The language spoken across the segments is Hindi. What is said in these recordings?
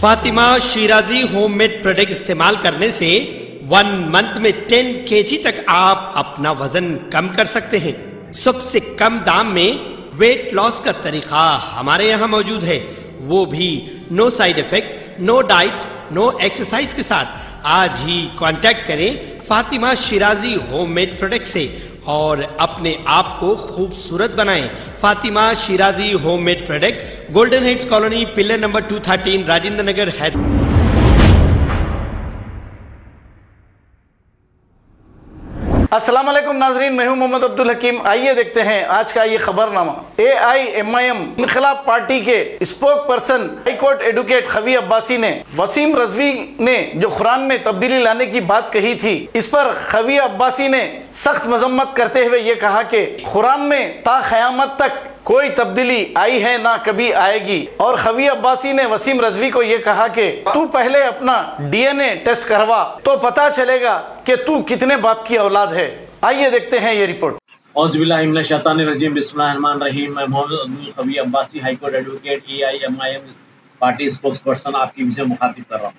फातिमा शिराजी होममेड प्रोडक्ट इस्तेमाल करने से 1 मंथ में 10 kg तक आप अपना वजन कम कर सकते हैं। सबसे कम दाम में वेट लॉस का तरीका हमारे यहाँ मौजूद है, वो भी no side effect, no diet, no exercise के साथ। आज ही कांटेक्ट करें फातिमा शिराजी होममेड प्रोडक्ट से और अपने आप को खूबसूरत बनाएं। Fatima Shirazi homemade product, Golden Heads Colony, pillar number 213, Rajendra Nagar, Hyderabad. अस्सलाम वालेकुम नाजरीन, मैं हूं मोहम्मद अब्दुल हकीम। आइए देखते हैं आज का ये खबरनामा। AIMIM इनकलाब पार्टी के spoke person high court advocate Qavi Abbasi ने वसीम रजवी ने जो कुरान में तब्दीली लाने की बात कही थी, इस पर खवी अब्बासी ने सख्त मजम्मत करते हुए ये कहा कि कुरान में ता क़यामत तक कोई तब्दीली आई है ना कभी आएगी। और खवी अब्बासी ने वसीम रजवी को ये कहा कि तू पहले अपना DNA टेस्ट करवा तो पता चलेगा कि तू कितने बाप की औलाद है। आइए देखते हैं ये रिपोर्ट। औज़ुबिल्लाहिमिनश्शैतानिर्रजीम, बिस्मिल्लाहिर्रहमानिर्रहीम। मैं Mohammad Abdul Khavi Abbasi, high court advocate, AIMIM party spokesperson आपकी विजय मुखातिब कर रहा हूँ।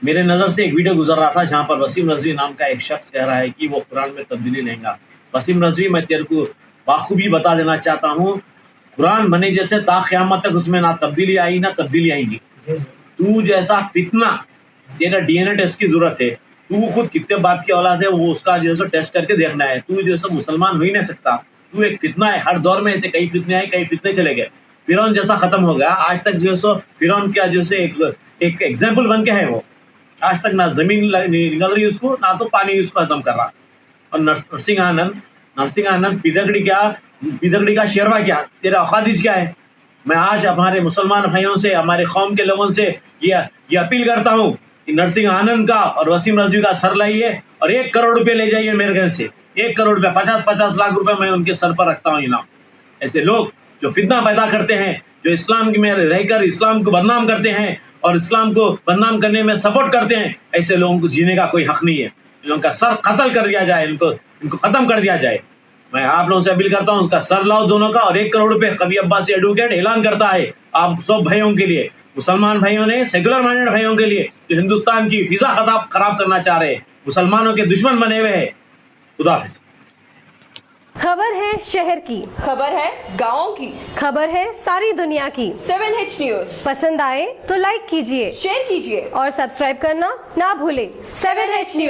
मेरे नज़र से एक वीडियो गुजर रहा था जहाँ पर वसीम रजवी नाम का एक शख्स कह रहा है कि वो कुरान में तब्दीली लेगा। वसीम रजवी, मैं तेरे को बाखूबी बता देना चाहता हूँ, कुरान बने जैसे ता क़यामत तक उसमें ना तब्दीली आई ना तब्दीली आएगी। तू जैसा फितना, तेरा DNA टेस्ट की ज़रूरत है। तू खुद कितने बाप की औलाद है वो उसका जो है टेस्ट करके देखना है। तू जो है मुसलमान हो ही नहीं सकता, तू एक फितना है। हर दौर में ऐसे कई फितने आए, कई फितने चले गए। फिरौन जैसा ख़त्म हो गया। आज तक जो है फिरौन क्या जो है एक एग्जाम्पल बन के है वो। आज तक ना ज़मीन निकल रही उसको, ना तो पानी उसको हजम कर रहा। और नरसिंह आनंद पिदगड़ी का शेरवा क्या, तेरा औकादिज क्या है। मैं आज हमारे मुसलमान भाइयों से, हमारे कौम के लोगों से ये अपील करता हूँ कि नरसिंह आनंद का और वसीम रजवी का सर लाइए और 1 करोड़ रुपये ले जाइए मेरे घर से। 1 करोड़ रुपये, 50-50 लाख रुपए मैं उनके सर पर रखता हूँ इनाम। ऐसे लोग जो फितना पैदा करते हैं, जो इस्लाम में रहकर इस्लाम को बदनाम करते हैं और इस्लाम को बदनाम करने में सपोर्ट करते हैं, ऐसे लोगों को जीने का कोई हक नहीं है। इनका सर कत्ल कर दिया जाए, इनको ख़त्म कर दिया जाए। मैं आप लोगों से अपील करता हूँ, उसका सर लाओ दोनों का। और 1 करोड़ रुपये खवी अब्बासी एडवोकेट ऐलान करता है आप सब भाइयों के लिए, मुसलमान भाइयों ने, सेकुलर माइंडेड भाइयों के लिए जो हिंदुस्तान की फिजा खराब करना चाह रहे हैं, मुसलमानों के दुश्मन बने हुए हैं। खुदा हाफिज़। खबर है शहर की, खबर है गाँव की, खबर है सारी दुनिया की। 7H न्यूज़ पसंद आए तो लाइक कीजिए, शेयर कीजिए और सब्सक्राइब करना ना भूले। 7H news.